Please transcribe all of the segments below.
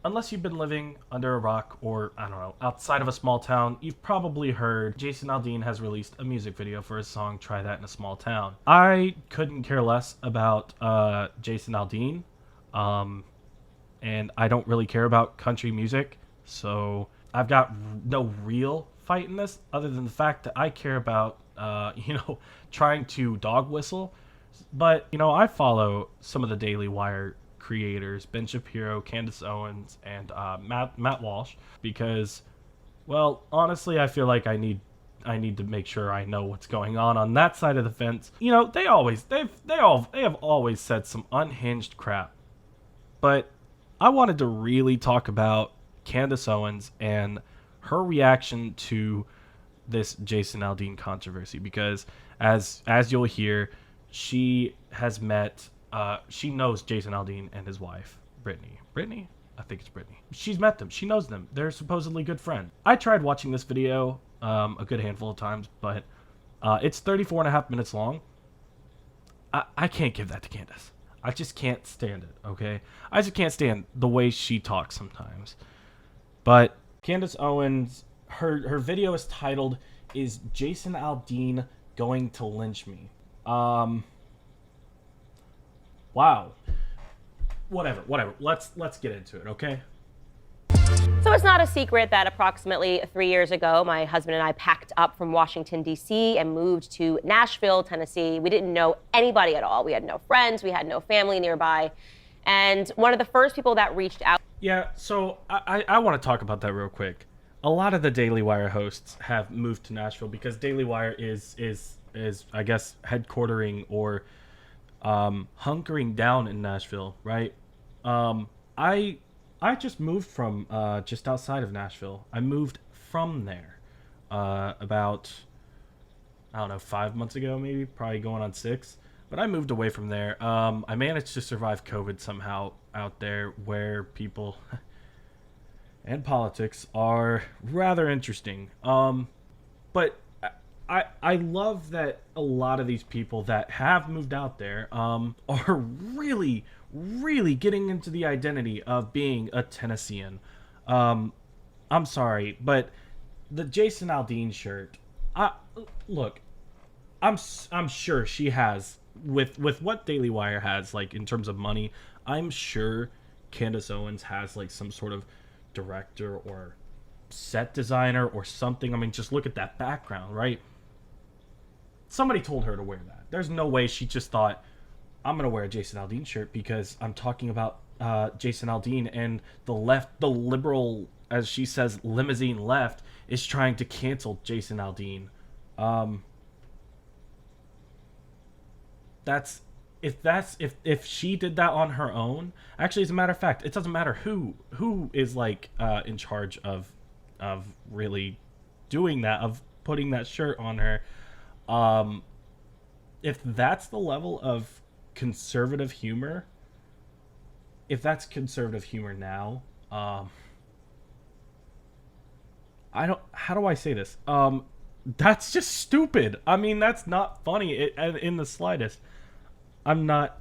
unless you've been living under a rock or, I don't know, outside of a small town, you've probably heard Jason Aldean has released a music video for his song Try That in a Small Town. I couldn't care less about Jason Aldean, and I don't really care about country music, so I've got no real fight in this other than the fact that I care about, trying to dog whistle. But, I follow some of the Daily Wire creators, Ben Shapiro, Candace Owens, and Matt Walsh, because, well, honestly, I feel like I need to make sure I know what's going on that side of the fence. They have always said some unhinged crap, but I wanted to really talk about Candace Owens and her reaction to this Jason Aldean controversy, because as you'll hear, she has met. She knows Jason Aldean and his wife, Brittany. Brittany? I think it's Brittany. She's met them. She knows them. They're supposedly good friends. I tried watching this video a good handful of times, but it's 34 and a half minutes long. I can't give that to Candace. I just can't stand it, okay? I just can't stand the way she talks sometimes. But Candace Owens, her video is titled, "Is Jason Aldean Going to Lynch Me?" Wow. Whatever. Let's get into it, okay? So it's not a secret that approximately 3 years ago, my husband and I packed up from Washington, D.C. and moved to Nashville, Tennessee. We didn't know anybody at all. We had no friends. We had no family nearby. And one of the first people that reached out. Yeah, so I want to talk about that real quick. A lot of the Daily Wire hosts have moved to Nashville because Daily Wire is I guess, headquartering or hunkering down in Nashville, right? I just moved from just outside of Nashville. I moved from there about, I don't know, 5 months ago, maybe, probably going on 6. But I moved away from there. I managed to survive COVID somehow out there, where people and politics are rather interesting. But I love that a lot of these people that have moved out there are really, really getting into the identity of being a Tennessean. I'm sorry, but the Jason Aldean shirt, look, I'm sure she has, with what Daily Wire has, like, in terms of money, I'm sure Candace Owens has, like, some sort of director or set designer or something. I mean, just look at that background, right? Somebody told her to wear that. There's no way she just thought, I'm gonna wear a Jason Aldean shirt because I'm talking about Jason Aldean, and the left, the liberal, as she says, limousine left, is trying to cancel Jason Aldean. If she did that on her own, actually, as a matter of fact, it doesn't matter who is, like, in charge of really doing that, of putting that shirt on her. If that's the level of conservative humor, if that's conservative humor now, how do I say this? That's just stupid. I mean, that's not funny in the slightest. I am not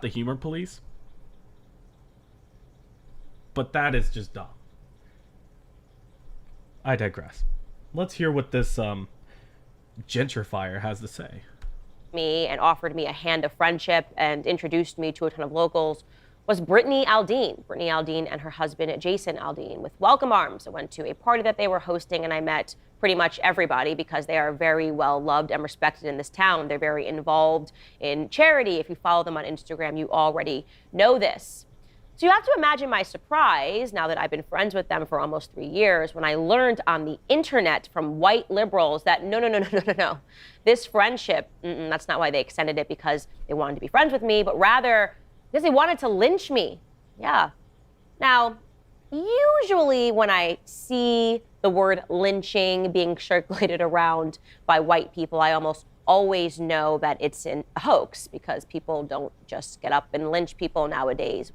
the humor police, but that is just dumb. I digress. Let's hear what this gentrifier has to say. Me and offered me a hand of friendship and introduced me to a ton of locals was Brittany Aldean. Brittany Aldean and her husband, Jason Aldean, with welcome arms. I went to a party that they were hosting, and I met pretty much everybody because they are very well loved and respected in this town. They're very involved in charity. If you follow them on Instagram, you already know this. So you have to imagine my surprise, now that I've been friends with them for almost 3 years, when I learned on the internet from white liberals that no. This friendship, that's not why they extended it, because they wanted to be friends with me, but rather because they wanted to lynch me. Yeah. Now, usually when I see the word lynching being circulated around by white people, I almost always know that it's a hoax, because people don't just get up and lynch people nowadays.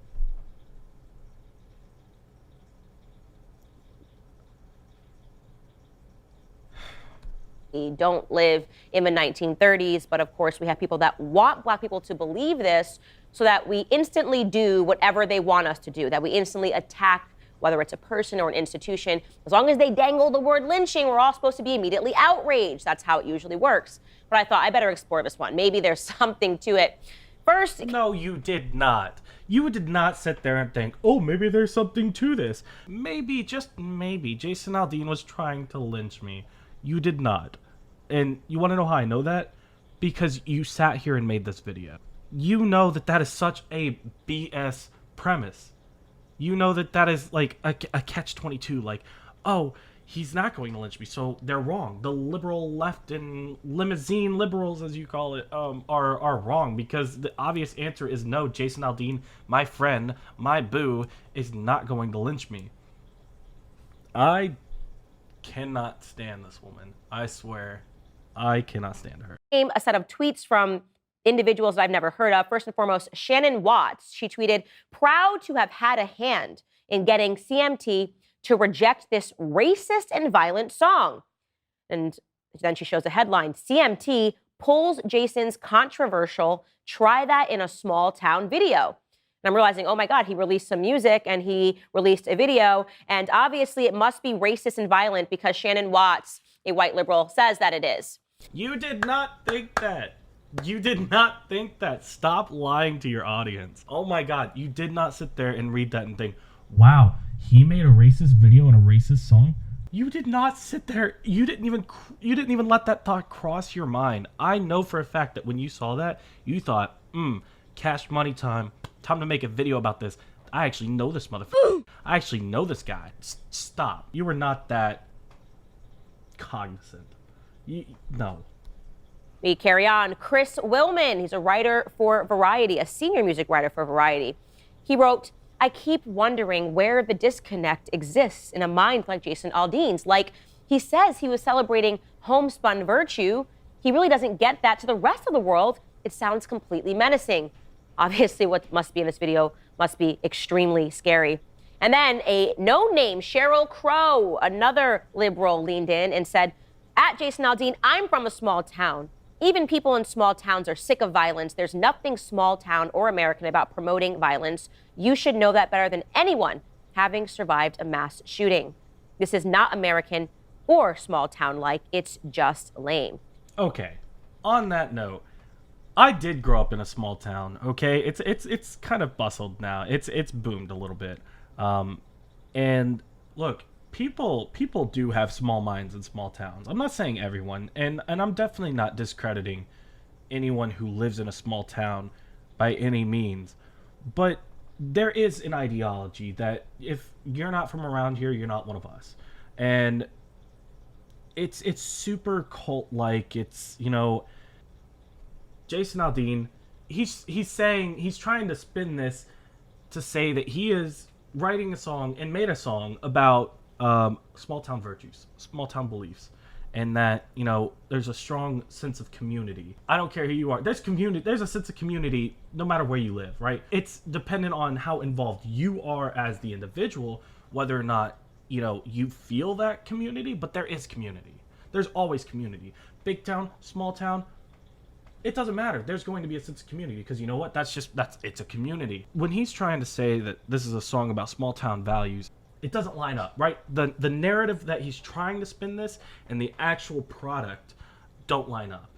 We don't live in the 1930s, but of course we have people that want Black people to believe this so that we instantly do whatever they want us to do, that we instantly attack whether it's a person or an institution. As long as they dangle the word lynching, we're all supposed to be immediately outraged. That's how it usually works. But I thought I better explore this one. Maybe there's something to it. First... No, you did not. You did not sit there and think, oh, maybe there's something to this. Maybe, just maybe, Jason Aldean was trying to lynch me. You did not. And you want to know how I know that? Because you sat here and made this video. You know that that is such a BS premise. You know that that is like a catch-22, like, oh, he's not going to lynch me, so they're wrong. The liberal left and limousine liberals, as you call it, are wrong, because the obvious answer is no. Jason Aldean, my friend, my boo, is not going to lynch me. I cannot stand this woman. I swear, I cannot stand her. A set of tweets from individuals that I've never heard of. First and foremost, Shannon Watts. She tweeted, proud to have had a hand in getting CMT to reject this racist and violent song. And then she shows a headline, CMT pulls Jason's controversial Try That in a Small Town video. And I'm realizing, oh my God, he released some music and he released a video. And obviously it must be racist and violent because Shannon Watts, a white liberal, says that it is. You did not think that. You did not think that. Stop lying to your audience. Oh my God, you did not sit there and read that and think, wow, he made a racist video and a racist song? You did not sit there. You didn't even let that thought cross your mind. I know for a fact that when you saw that, you thought, cash money time. Time to make a video about this. I actually know this motherfucker. I actually know this guy. Stop. You were not that cognizant. No. We carry on. Chris Willman, he's a writer for Variety, a senior music writer for Variety. He wrote, I keep wondering where the disconnect exists in a mind like Jason Aldean's. Like, he says he was celebrating homespun virtue. He really doesn't get that. To the rest of the world, it sounds completely menacing. Obviously, what must be in this video must be extremely scary. And then a no-name Sheryl Crow, another liberal, leaned in and said, at Jason Aldean, I'm from a small town. Even people in small towns are sick of violence. There's nothing small town or American about promoting violence. You should know that better than anyone, having survived a mass shooting. This is not American or small town-like. It's just lame. Okay. On that note, I did grow up in a small town. Okay, it's kind of bustled now. It's boomed a little bit. And look, people do have small minds in small towns. I'm not saying everyone, and I'm definitely not discrediting anyone who lives in a small town by any means. But there is an ideology that if you're not from around here, you're not one of us. And it's super cult-like. It's, you know, Jason Aldean, he's trying to spin this to say that he is writing a song and made a song about small town virtues, small town beliefs, and that, you know, there's a strong sense of community. I don't care who you are. There's a sense of community no matter where you live, right? It's dependent on how involved you are as the individual, whether or not, you know, you feel that community, but there is community. There's always community. Big town, small town, it doesn't matter. There's going to be a sense of community because you know what? It's a community. When he's trying to say that this is a song about small town values, it doesn't line up, right? The narrative that he's trying to spin this and the actual product don't line up.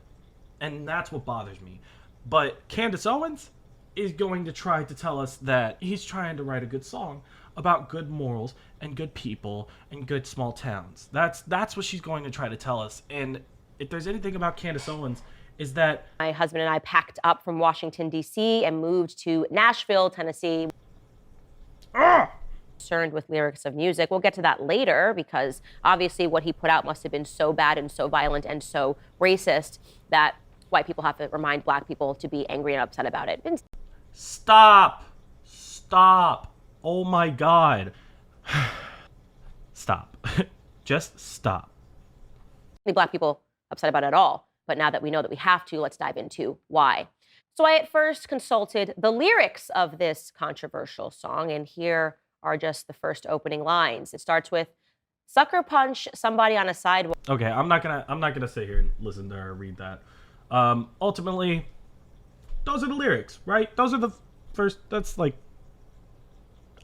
And that's what bothers me. But Candace Owens is going to try to tell us that he's trying to write a good song about good morals and good people and good small towns. That's what she's going to try to tell us. And if there's anything about Candace Owens, is that my husband and I packed up from Washington, D.C. and moved to Nashville, Tennessee. Concerned with lyrics of music. We'll get to that later because obviously what he put out must have been so bad and so violent and so racist that white people have to remind black people to be angry and upset about it. Stop. Oh my God. Stop. Just stop. Black people upset about it at all. But now that we know that we have to, let's dive into why. So I at first consulted the lyrics of this controversial song, and here are just the first opening lines. It starts with, Sucker punch somebody on a sidewalk. Okay, I'm not gonna sit here and listen to her read that. Ultimately, those are the lyrics, right? Those are the first. That's like,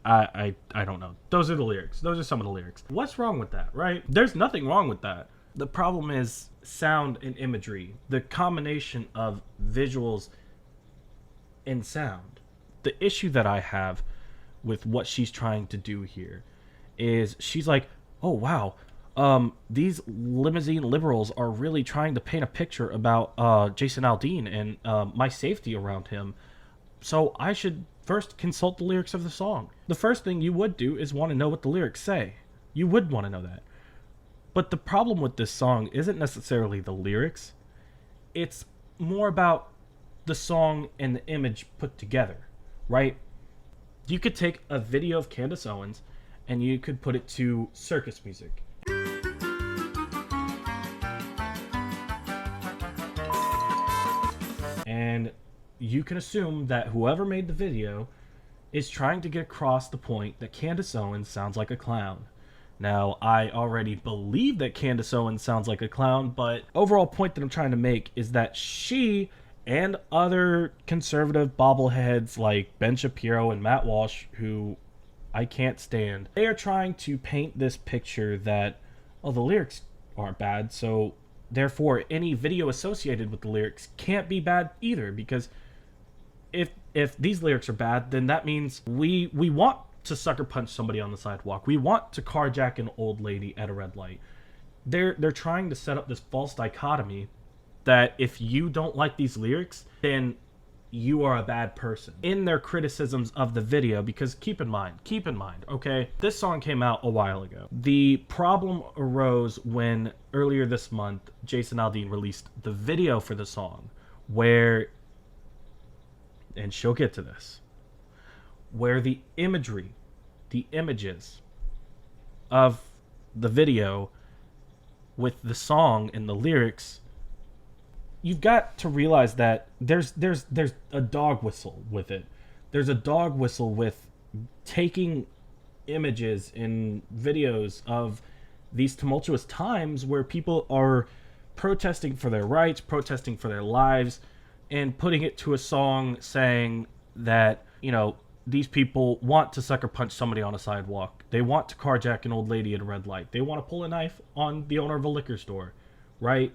I don't know. Those are the lyrics. Those are some of the lyrics. What's wrong with that, right? There's nothing wrong with that. The problem is sound and imagery, the combination of visuals and sound. The issue that I have with what she's trying to do here is she's like, oh wow, these limousine liberals are really trying to paint a picture about Jason Aldean and my safety around him. So I should first consult the lyrics of the song. The first thing you would do is want to know what the lyrics say. You would want to know that. But the problem with this song isn't necessarily the lyrics. It's more about the song and the image put together, right? You could take a video of Candace Owens and you could put it to circus music. And you can assume that whoever made the video is trying to get across the point that Candace Owens sounds like a clown. Now, I already believe that Candace Owens sounds like a clown, but overall point that I'm trying to make is that she and other conservative bobbleheads like Ben Shapiro and Matt Walsh, who I can't stand, they are trying to paint this picture that, oh, the lyrics aren't bad, so therefore any video associated with the lyrics can't be bad either, because if these lyrics are bad, then that means we want to sucker punch somebody on the sidewalk. We want to carjack an old lady at a red light. They're trying to set up this false dichotomy that if you don't like these lyrics, then you are a bad person. In their criticisms of the video, because keep in mind, okay, this song came out a while ago. The problem arose when earlier this month, Jason Aldean released the video for the song, where, and she'll get to this, where the imagery, the images of the video with the song and the lyrics, you've got to realize that there's a dog whistle with it. There's a dog whistle with taking images and videos of these tumultuous times where people are protesting for their rights, protesting for their lives, and putting it to a song saying that, you know, these people want to sucker punch somebody on a sidewalk. They want to carjack an old lady at a red light. They want to pull a knife on the owner of a liquor store, right?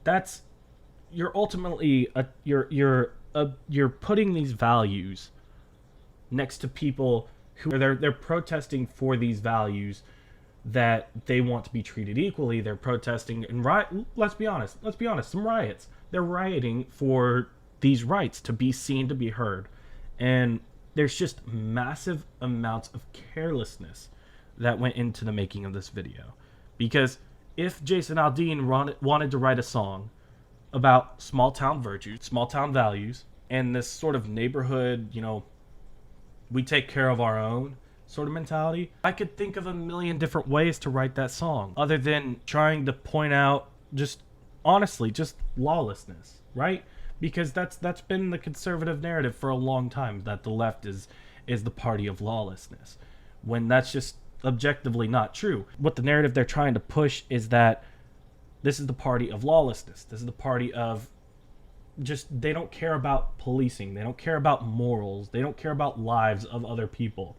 That's, you're ultimately you're putting these values next to people who they're protesting for these values that they want to be treated equally. They're protesting and let's be honest, some riots. They're rioting for these rights to be seen, to be heard. And there's just massive amounts of carelessness that went into the making of this video. Because if Jason Aldean wanted to write a song about small town virtues, small town values, and this sort of neighborhood, you know, we take care of our own sort of mentality, I could think of a million different ways to write that song other than trying to point out just honestly just lawlessness, right? Because that's been the conservative narrative for a long time, that the left is the party of lawlessness, when that's just objectively not true. What the narrative they're trying to push is that this is the party of lawlessness. This is the party of just, they don't care about policing. They don't care about morals. They don't care about lives of other people,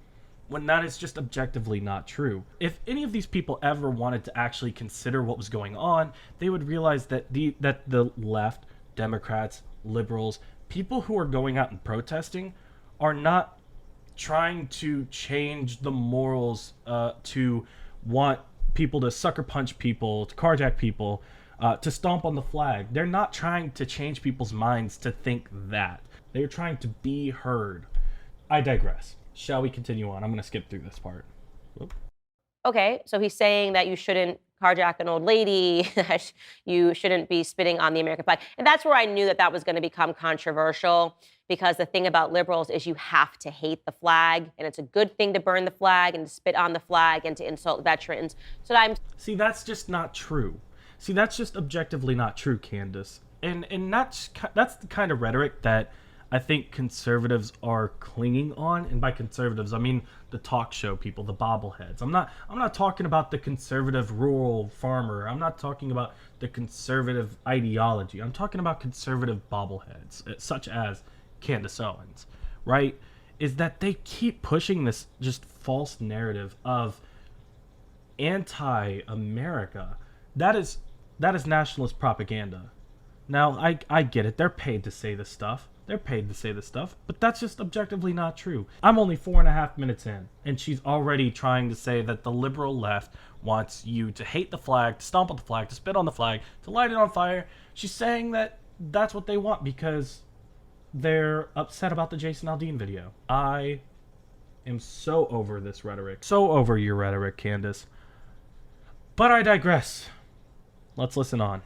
when that is just objectively not true. If any of these people ever wanted to actually consider what was going on, they would realize that the left, Democrats, liberals, people who are going out and protesting are not trying to change the morals to want people to sucker punch people, to carjack people, to stomp on the flag. They're not trying to change people's minds to think that. They're trying to be heard. I digress. Shall we continue on? I'm going to skip through this part. Whoop. Okay, so he's saying that you shouldn't carjack an old lady, that you shouldn't be spitting on the American flag. And that's where I knew that that was going to become controversial, because the thing about liberals is you have to hate the flag, and it's a good thing to burn the flag and to spit on the flag and to insult veterans. So See, that's just not true. See, that's just objectively not true, Candace. And that's the kind of rhetoric that I think conservatives are clinging on, and by conservatives I mean the talk show people, the bobbleheads. I'm not talking about the conservative rural farmer. I'm not talking about the conservative ideology. I'm talking about conservative bobbleheads, such as Candace Owens, right? Is that they keep pushing this just false narrative of anti-America. That is nationalist propaganda. Now, I get it. They're paid to say this stuff. But that's just objectively not true. I'm only 4.5 minutes in, and she's already trying to say that the liberal left wants you to hate the flag, to stomp on the flag, to spit on the flag, to light it on fire. She's saying that that's what they want because they're upset about the Jason Aldean video. I am so over this rhetoric. So over your rhetoric, Candace. But I digress. Let's listen on.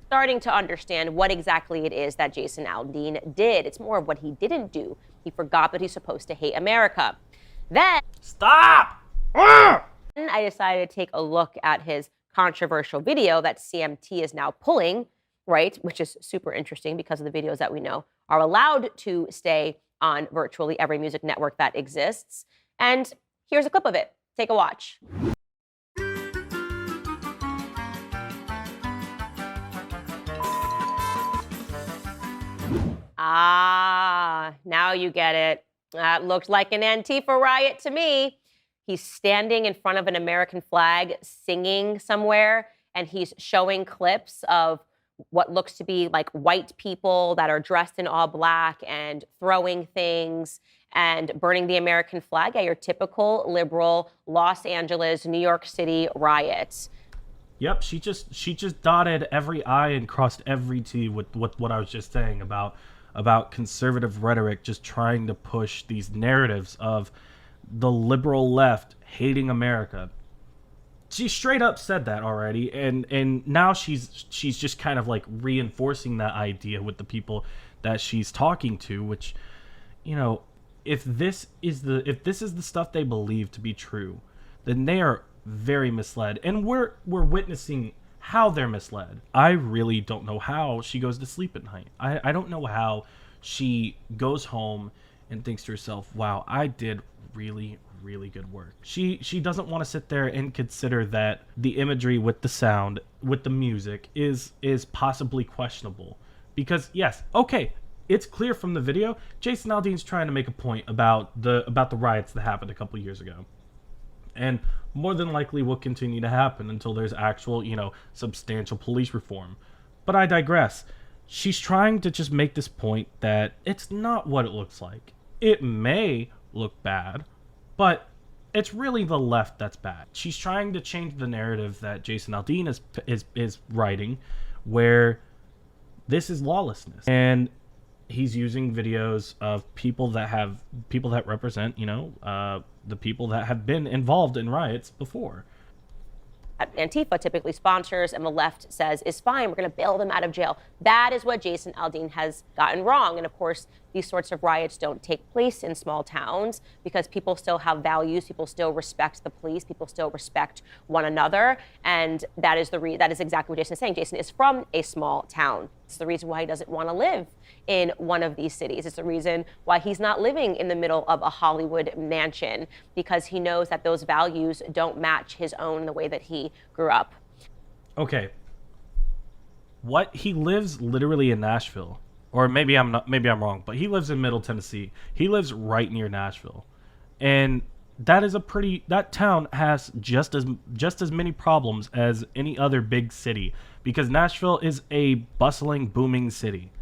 Starting to understand what exactly it is that Jason Aldean did. It's more of what he didn't do. He forgot that he's supposed to hate America. Then... Stop! I decided to take a look at his controversial video that CMT is now pulling, right? Which is super interesting because of the videos that we know are allowed to stay on virtually every music network that exists. And here's a clip of it. Take a watch. Ah, now you get it. That looked like an Antifa riot to me. He's standing in front of an American flag, singing somewhere, and he's showing clips of what looks to be like white people that are dressed in all black and throwing things and burning the American flag at your typical liberal Los Angeles, New York City riots. Yep, she just dotted every I and crossed every T with what I was just saying about conservative rhetoric just trying to push these narratives of the liberal left hating America. She straight up said that already, and now she's just kind of like reinforcing that idea with the people that she's talking to, which, you know, if this is the stuff they believe to be true, then they are very misled, and we're witnessing how they're misled. I really don't know how she goes to sleep at night. I don't know how she goes home and thinks to herself, wow, I did really, really good work. She doesn't want to sit there and consider that the imagery with the sound, with the music is possibly questionable. Because yes, okay, it's clear from the video, Jason Aldean's trying to make a point about the riots that happened a couple years ago. And more than likely will continue to happen until there's actual, substantial police reform. But I digress. She's trying to just make this point that it's not what it looks like. It may look bad, but it's really the left that's bad. She's trying to change the narrative that Jason Aldean is writing, where this is lawlessness. And he's using videos of people that represent, the people that have been involved in riots before. Antifa typically sponsors, and the left says is fine, we're going to bail them out of jail. That is what Jason Aldean has gotten wrong. And of course, these sorts of riots don't take place in small towns because people still have values, people still respect the police, people still respect one another. And that is exactly what Jason is saying. Jason is from a small town. It's the reason why he doesn't want to live in one of these cities. It's the reason why he's not living in the middle of a Hollywood mansion, because he knows that those values don't match his own, the way that he grew up. Okay. He lives literally in Nashville. Or maybe I'm wrong, but he lives in Middle Tennessee. He lives right near Nashville. And that town has just as many problems as any other big city, because Nashville is a bustling, booming city.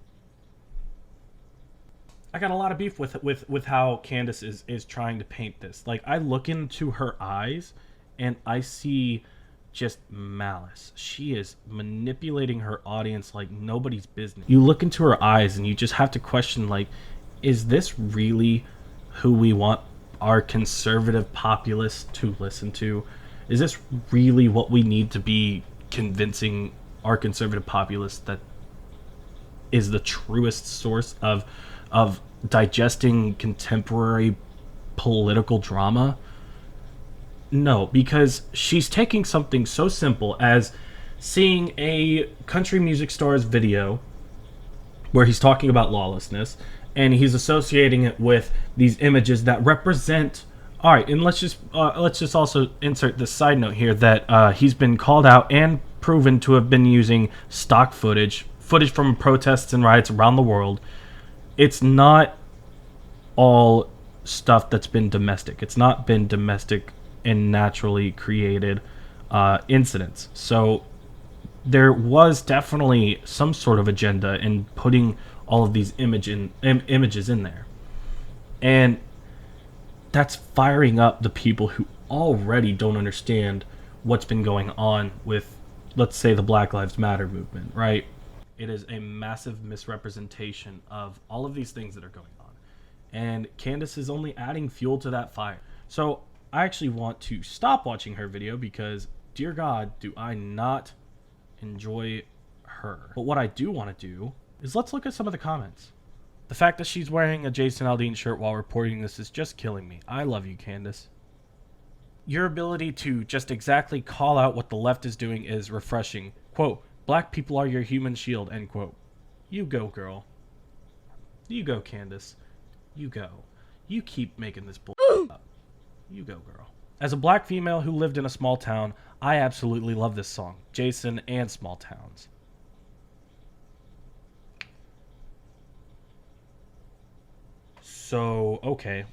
I got a lot of beef with how Candace is trying to paint this. Like, I look into her eyes and I see just malice. She is manipulating her audience like nobody's business. You look into her eyes and you just have to question, like, is this really who we want our conservative populace to listen to? Is this really what we need to be convincing our conservative populace that is the truest source of digesting contemporary political drama? No, because she's taking something so simple as seeing a country music star's video where he's talking about lawlessness, and he's associating it with these images that represent. All right, and let's just also insert this side note here that he's been called out and proven to have been using stock footage from protests and riots around the world. It's not all stuff that's been domestic. It's not been domestic and naturally created incidents. So there was definitely some sort of agenda in putting all of these images in there. And that's firing up the people who already don't understand what's been going on with, let's say, the Black Lives Matter movement, right? It is a massive misrepresentation of all of these things that are going on. And Candace is only adding fuel to that fire. So I actually want to stop watching her video because, dear God, do I not enjoy her. But what I do want to do is let's look at some of the comments. The fact that she's wearing a Jason Aldean shirt while reporting this is just killing me. I love you, Candace. Your ability to just exactly call out what the left is doing is refreshing. Quote, black people are your human shield, end quote. You go, girl. You go, Candace. You go. You keep making this bull up. You go, girl. As a black female who lived in a small town, I absolutely love this song. Jason and Small Towns. So, okay.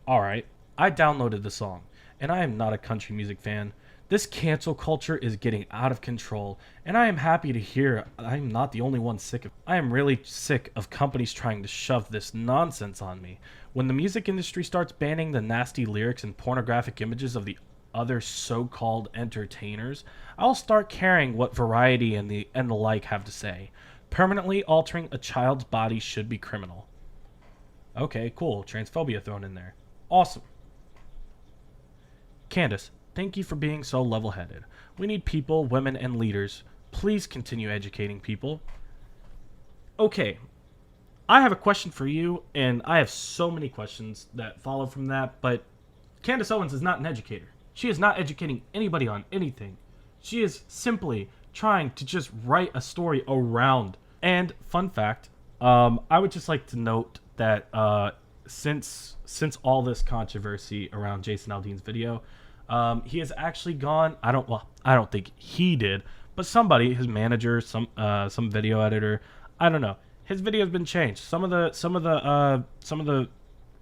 Alright. I downloaded the song, and I am not a country music fan. This cancel culture is getting out of control, and I am happy to hear I'm not the only one sick of it. I am really sick of companies trying to shove this nonsense on me. When the music industry starts banning the nasty lyrics and pornographic images of the other so-called entertainers, I'll start caring what Variety and the like have to say. Permanently altering a child's body should be criminal. Okay, cool. Transphobia thrown in there. Awesome. Candace, thank you for being so level-headed. We need people, women, and leaders. Please continue educating people. Okay, I have a question for you, and I have so many questions that follow from that, but Candace Owens is not an educator. She is not educating anybody on anything. She is simply trying to just write a story around. And fun fact, I would just like to note that since all this controversy around Jason Aldean's video, he has actually gone. I don't think he did, but somebody, his manager, some video editor, I don't know. His video has been changed. Some of the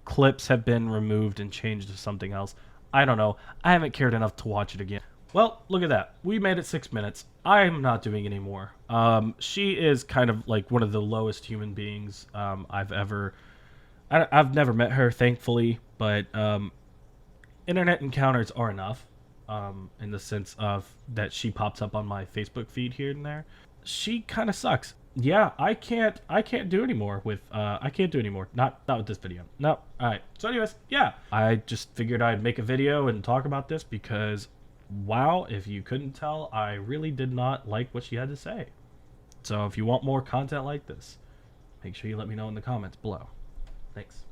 clips have been removed and changed to something else. I don't know. I haven't cared enough to watch it again. Well, look at that. We made it 6 minutes. I'm not doing any more. She is kind of like one of the lowest human beings I've never met her, thankfully, but internet encounters are enough in the sense of that she pops up on my Facebook feed here and there. She kind of sucks. Yeah, I can't do anymore with I can't do anymore. Not with this video. No. All right. So anyways, yeah. I just figured I'd make a video and talk about this because wow, if you couldn't tell, I really did not like what she had to say. So if you want more content like this, make sure you let me know in the comments below. Thanks.